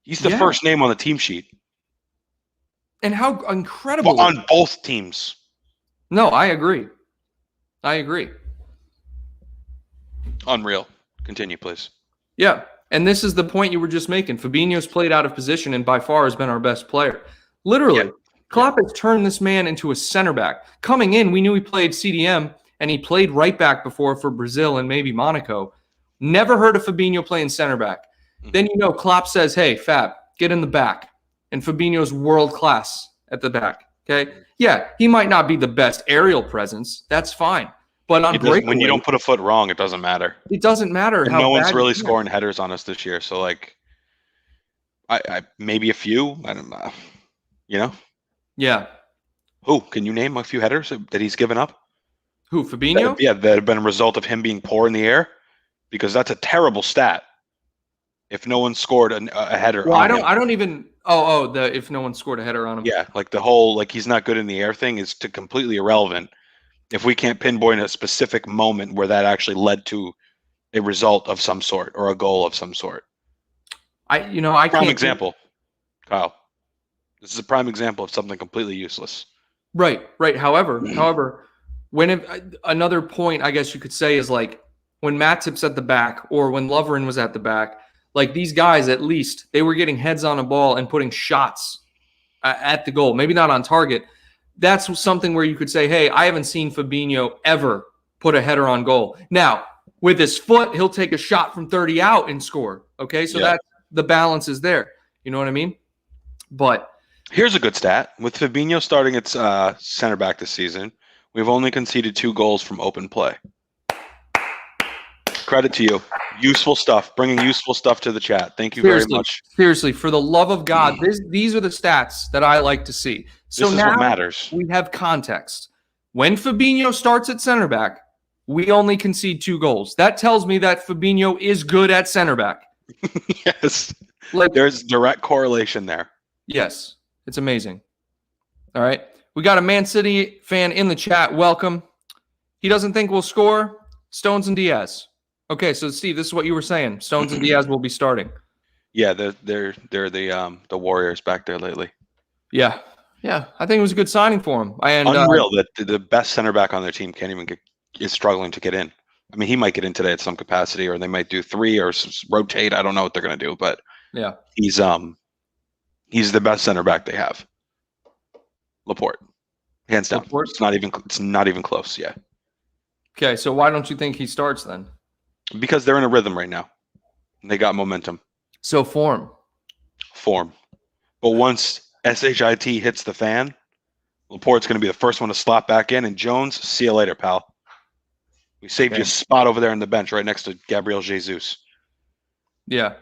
He's the first name on the team sheet. And how incredible. Well, on both teams. No, I agree. Unreal. Continue, please. Yeah. And this is the point you were just making. Fabinho's played out of position and by far has been our best player. Literally, Klopp has turned this man into a center back. Coming in, we knew he played CDM and he played right back before for Brazil and maybe Monaco. Never heard of Fabinho playing center back. Then Klopp says, hey, Fab, get in the back. And Fabinho's world class at the back. Okay? Yeah, he might not be the best aerial presence. That's fine. But on breakaway, when you don't put a foot wrong, it doesn't matter. It doesn't matter. And no one's really scoring headers on us this year. So, like, I maybe a few. I don't know. Yeah. Who? Can you name a few headers that he's given up? Who, Fabinho? That have been a result of him being poor in the air? Because that's a terrible stat. If no one scored a header on him. I don't even if no one scored a header on him. Yeah, like the whole he's not good in the air thing is completely irrelevant if we can't pinpoint a specific moment where that actually led to a result of some sort or a goal of some sort. Prime example, Kyle. This is a prime example of something completely useless. Right. However, another point I guess you could say is like when Matip's at the back or when Lovren was at the back, like these guys at least they were getting heads on a ball and putting shots at the goal. Maybe not on target. That's something where you could say, hey, I haven't seen Fabinho ever put a header on goal. Now, with his foot, he'll take a shot from 30 out and score. Okay, so that the balance is there. You know what I mean? But here's a good stat. With Fabinho starting at center back this season, we've only conceded 2 goals from open play. Credit to you. Useful stuff. Bringing useful stuff to the chat. Thank you very much. Seriously, for the love of God, these are the stats that I like to see. So this is now what matters. We have context. When Fabinho starts at center back, we only concede 2 goals. That tells me that Fabinho is good at center back. Yes. There's direct correlation there. Yes. It's amazing. All right. We got a Man City fan in the chat. Welcome. He doesn't think we'll score. Stones and Diaz. Okay, so Steve, this is what you were saying. Stones and Diaz will be starting. Yeah, they're the Warriors back there lately. Yeah. I think it was a good signing for him. Unreal that the best center back on their team is struggling to get in. I mean, he might get in today at some capacity, or they might do 3 or rotate. I don't know what they're going to do, but yeah, he's the best center back they have. Laporte, hands down. Laporte? It's not even close. Yeah. Okay, so why don't you think he starts then? Because they're in a rhythm right now. They got momentum. So form. But once SHIT hits the fan, Laporte's going to be the first one to slot back in. And Jones, see you later, pal. We saved you a spot over there on the bench right next to Gabriel Jesus. Yeah.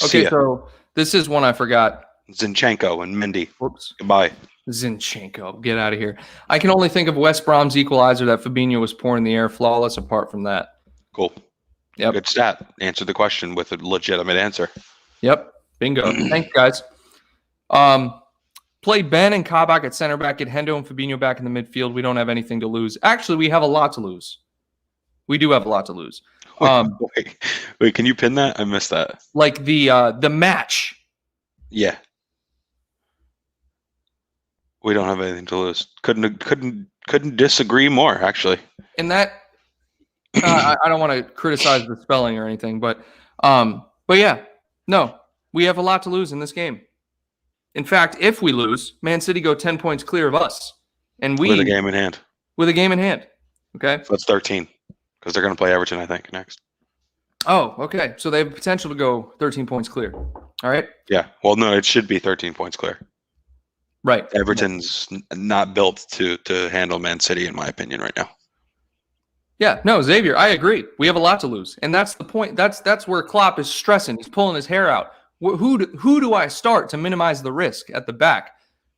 Okay, so this is one I forgot. Zinchenko and Mendy. Whoops. Goodbye. Zinchenko, get out of here. I can only think of West Brom's equalizer that Fabinho was poor in the air, flawless apart from that. Cool. Yep. Good stat. Answer the question with a legitimate answer. Yep. Bingo. Thanks, guys. Play Ben and Kabak at center back, get Hendo and Fabinho back in the midfield. We don't have anything to lose. Actually, we have a lot to lose. We do have a lot to lose. Wait, can you pin that? I missed that. Like the match. Yeah. We don't have anything to lose. Couldn't disagree more, actually. And that I don't want to criticize the spelling or anything, but yeah, no, we have a lot to lose in this game. In fact, if we lose, Man City go 10 points clear of us, and with a game in hand. Okay, so that's 13 because they're going to play Everton, I think, next. Oh, okay. So they have potential to go 13 points clear. All right. Yeah. Well, no, it should be 13 points clear. Right. Everton's not built to handle Man City, in my opinion, right now. Yeah. No, Xavier, I agree. We have a lot to lose, and that's the point. That's where Klopp is stressing. He's pulling his hair out. Who do I start to minimize the risk at the back?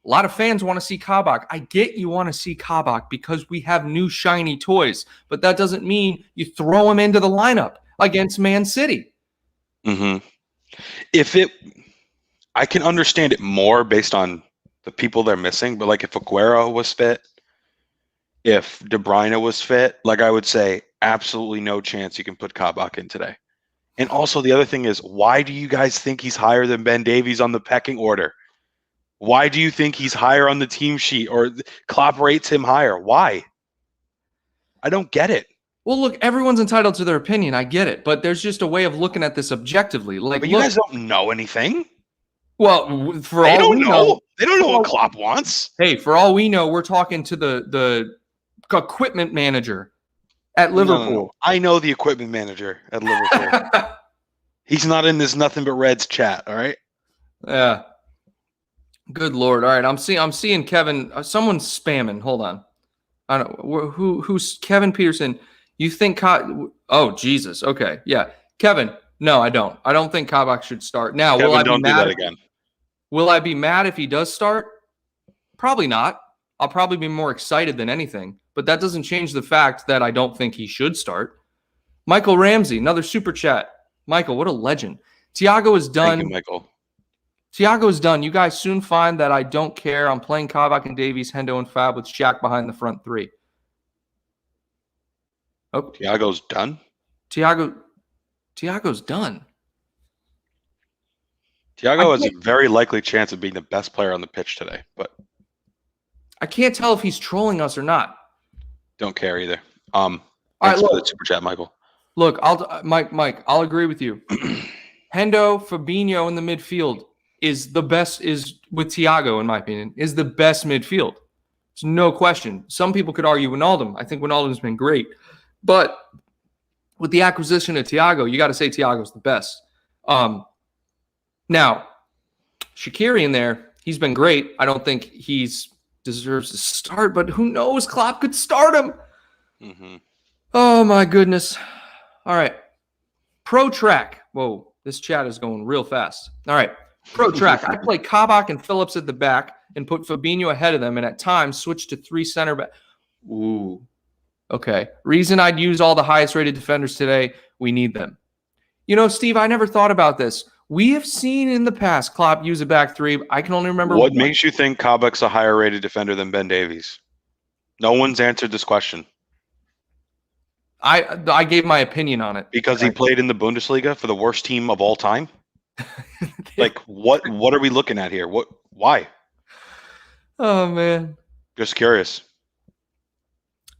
A lot of fans want to see Kabak. I get you want to see Kabak because we have new shiny toys, but that doesn't mean you throw him into the lineup against Man City. Mm-hmm. I can understand it more based on the people they're missing, but like if Aguero was fit, if De Bruyne was fit, like I would say absolutely no chance you can put Kabak in today. And also the other thing is, why do you guys think he's higher than Ben Davies on the pecking order? Why do you think he's higher on the team sheet or Klopp rates him higher? Why? I don't get it. Well, look, everyone's entitled to their opinion. I get it, but there's just a way of looking at this objectively. Like, but you guys don't know anything. Well, for they all don't we know, they don't know what Klopp wants. Hey, for all we know, we're talking to the equipment manager at Liverpool. No. I know the equipment manager at Liverpool. He's not in this Nothing But Reds chat. All right. Yeah. Good Lord. All right. I'm seeing Kevin. Someone's spamming. Hold on. I don't know who's Kevin Peterson. You think? Oh Jesus. Okay. Yeah. Kevin. No, I don't. I don't think Kabak should start now. Kevin, will I don't be mad do that again? Will I be mad if he does start? Probably not. I'll probably be more excited than anything. But that doesn't change the fact that I don't think he should start. Michael Ramsey, another super chat. Michael, what a legend. Thiago is done. Thank you, Michael. Thiago is done. You guys soon find that I don't care. I'm playing Kabak and Davies, Hendo and Fab with Shaq behind the front three. Oh, Thiago's done? Thiago's done. Thiago has a very likely chance of being the best player on the pitch today, but I can't tell if he's trolling us or not. Don't care either. All right, look, for the super chat, Michael. Look, Mike, I'll agree with you. Hendo, Fabinho in the midfield is the best, is with Thiago, in my opinion, is the best midfield. It's no question. Some people could argue Wijnaldum. I think Wijnaldum's been great. But with the acquisition of Thiago, you got to say Thiago's the best. Now, Shaqiri in there, he's been great. I don't think he's deserves to start, but who knows? Klopp could start him. Mm-hmm. Oh, my goodness. All right. Pro Track. Whoa, this chat is going real fast. All right. Pro Track. I play Kabak and Phillips at the back and put Fabinho ahead of them, and at times switch to 3 center back. Ooh. Okay. Reason I'd use all the highest rated defenders today, we need them. You know, Steve, I never thought about this. We have seen in the past Klopp use a back three. I can only remember what makes you think Kabak's a higher rated defender than Ben Davies? No one's answered this question. I gave my opinion on it. Because he played in the Bundesliga for the worst team of all time? Like, what are we looking at here? Why? Oh, man. Just curious.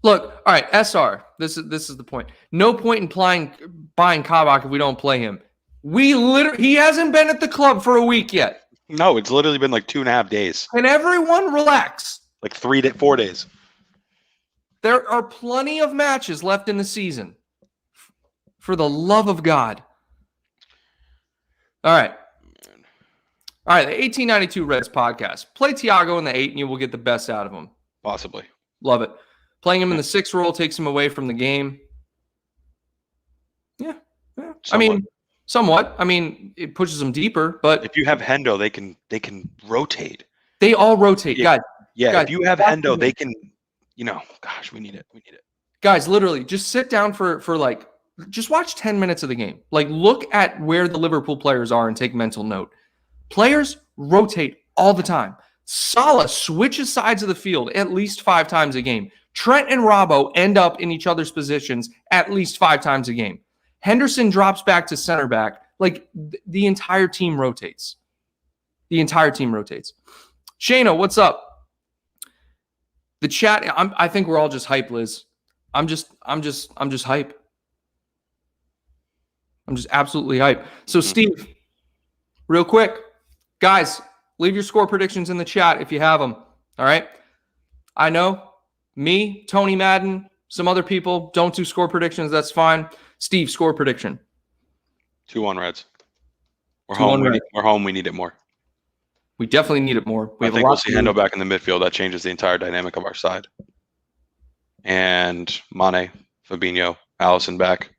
Look, all right, SR. This is the point. No point in buying Kabak if we don't play him. He hasn't been at the club for a week yet. No, it's literally been like 2.5 days. Can everyone relax? Like 4 days. There are plenty of matches left in the season. For the love of God. All right. All right, the 1892 Reds podcast. Play Thiago in the 8 and you will get the best out of him. Possibly. Love it. Playing him in the 6 role takes him away from the game. Yeah. I mean, somewhat. I mean, it pushes them deeper, but if you have Hendo, they can rotate. They all rotate, guys. Guys, if you have Hendo, they can, gosh, we need it. Guys, literally, just sit down for like, just watch 10 minutes of the game. Like, look at where the Liverpool players are and take mental note. Players rotate all the time. Salah switches sides of the field at least 5 times a game. Trent and Robbo end up in each other's positions at least 5 times a game. Henderson drops back to center back. Like, the entire team rotates. The entire team rotates. Shayna, what's up? The chat, I think we're all just hype, Liz. I'm just hype. I'm just absolutely hype. So, Steve, real quick, guys, leave your score predictions in the chat if you have them. All right? I know me, Tony Madden, some other people don't do score predictions. That's fine. Steve, score prediction. 2-1 Reds. We're 2-1 home. Reds. We're home. We need it more. We definitely need it more. I think we'll see Hendo back in the midfield. That changes the entire dynamic of our side. And Mane, Fabinho, Allison back.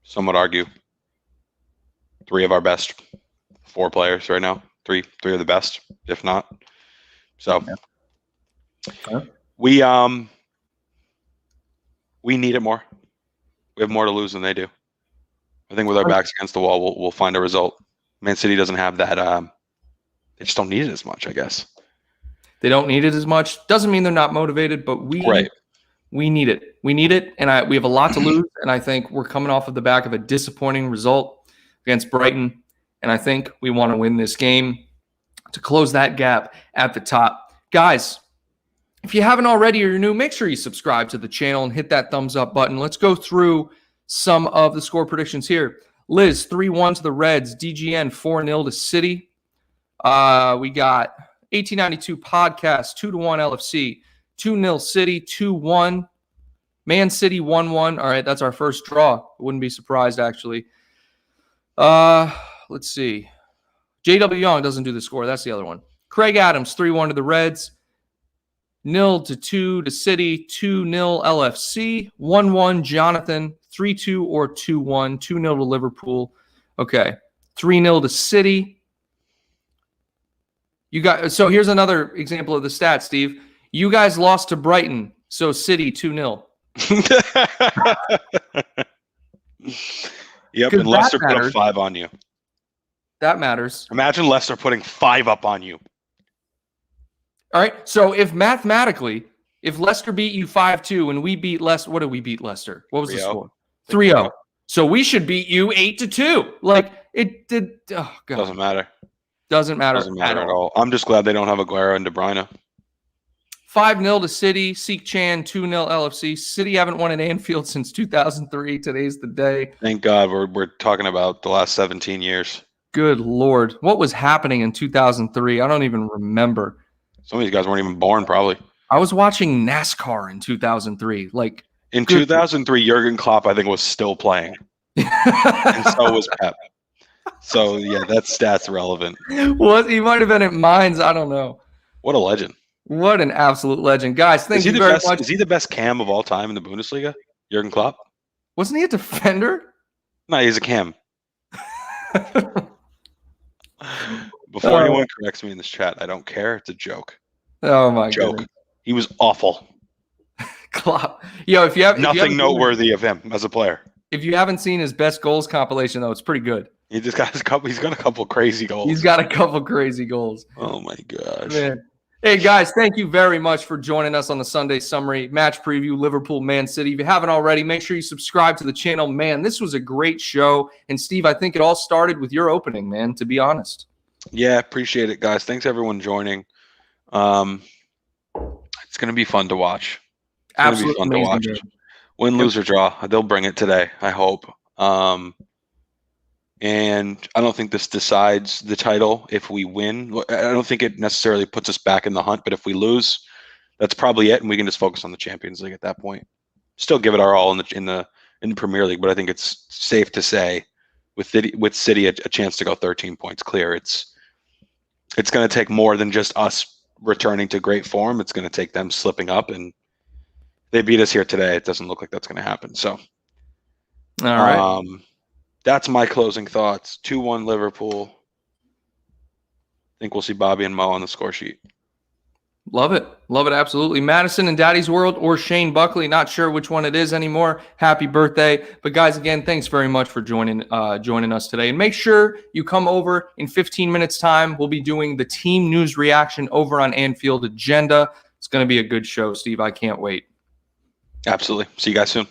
Some would argue 3 of our best 4 players right now. Three of the best, if not. So we need it more. We have more to lose than they do. I think with our backs against the wall, we'll find a result. Man City doesn't have that. They just don't need it as much, I guess. They don't need it as much. Doesn't mean they're not motivated, but we need it. We need it, and we have a lot to lose. And I think we're coming off of the back of a disappointing result against Brighton, and I think we want to win this game to close that gap at the top. Guys, if you haven't already or you're new, make sure you subscribe to the channel and hit that thumbs up button. Let's go through some of the score predictions here. Liz, 3-1 to the Reds. DGN, 4-0 to City. We got 1892 Podcast, 2-1 LFC, 2-0 City, 2-1. Man City, 1-1. All right, that's our first draw. Wouldn't be surprised, actually. Let's see. JW Young doesn't do the score. That's the other one. Craig Adams, 3-1 to the Reds. 0-2 to City, 2-0 LFC, 1-1 Jonathan, 3-2 or 2-1, 2-0 to Liverpool. Okay, 3-0 to City. So here's another example of the stats, Steve. You guys lost to Brighton, so City 2-0. Yep, and Leicester put up 5 on you. That matters. Imagine Leicester putting 5 up on you. All right, so if Leicester beat you 5-2 and we beat Leicester, what did we beat Leicester? What was the score? 3-0. So we should beat you 8-2. Like, it did. Oh, God. Doesn't matter. Doesn't matter at all. I'm just glad they don't have Aguero and De Bruyne. 5-0 to City. Seek Chan, 2-0 LFC. City haven't won at Anfield since 2003. Today's the day. Thank God we're talking about the last 17 years. Good Lord. What was happening in 2003? I don't even remember. Some of these guys weren't even born, probably. I was watching NASCAR in 2003. Like in 2003, Jurgen Klopp, I think, was still playing. And so was Pep. So, yeah, that stat's relevant. What? He might have been at Mines. I don't know. What a legend. What an absolute legend. Guys, thank you very much. Is he the best cam of all time in the Bundesliga, Jurgen Klopp? Wasn't he a defender? No, he's a cam. Before anyone corrects me in this chat, I don't care. It's a joke. Oh, my God. He was awful. Klopp. Yo, if you have nothing noteworthy of him as a player. If you haven't seen his best goals compilation, though, it's pretty good. He just got he's got a couple crazy goals. He's got a couple crazy goals. Oh my gosh. Man. Hey guys, thank you very much for joining us on the Sunday Summary Match Preview, Liverpool, Man City. If you haven't already, make sure you subscribe to the channel. Man, this was a great show. And Steve, I think it all started with your opening, man, to be honest. Yeah, appreciate it, guys. Thanks everyone joining. It's gonna be fun to watch. Absolutely fun to watch. Win, lose, or draw. They'll bring it today, I hope. And I don't think this decides the title if we win. I don't think it necessarily puts us back in the hunt, but if we lose, that's probably it, and we can just focus on the Champions League at that point. Still give it our all in the Premier League, but I think it's safe to say with City a chance to go 13 points clear. It's going to take more than just us returning to great form. It's going to take them slipping up, and they beat us here today. It doesn't look like that's going to happen. So, all right. That's my closing thoughts. 2-1 Liverpool. I think we'll see Bobby and Mo on the score sheet. Love it. Love it, absolutely. Madison and Daddy's World or Shane Buckley. Not sure which one it is anymore. Happy birthday. But guys, again, thanks very much for joining us today. And make sure you come over in 15 minutes' time. We'll be doing the team news reaction over on Anfield Agenda. It's going to be a good show, Steve. I can't wait. Absolutely. See you guys soon.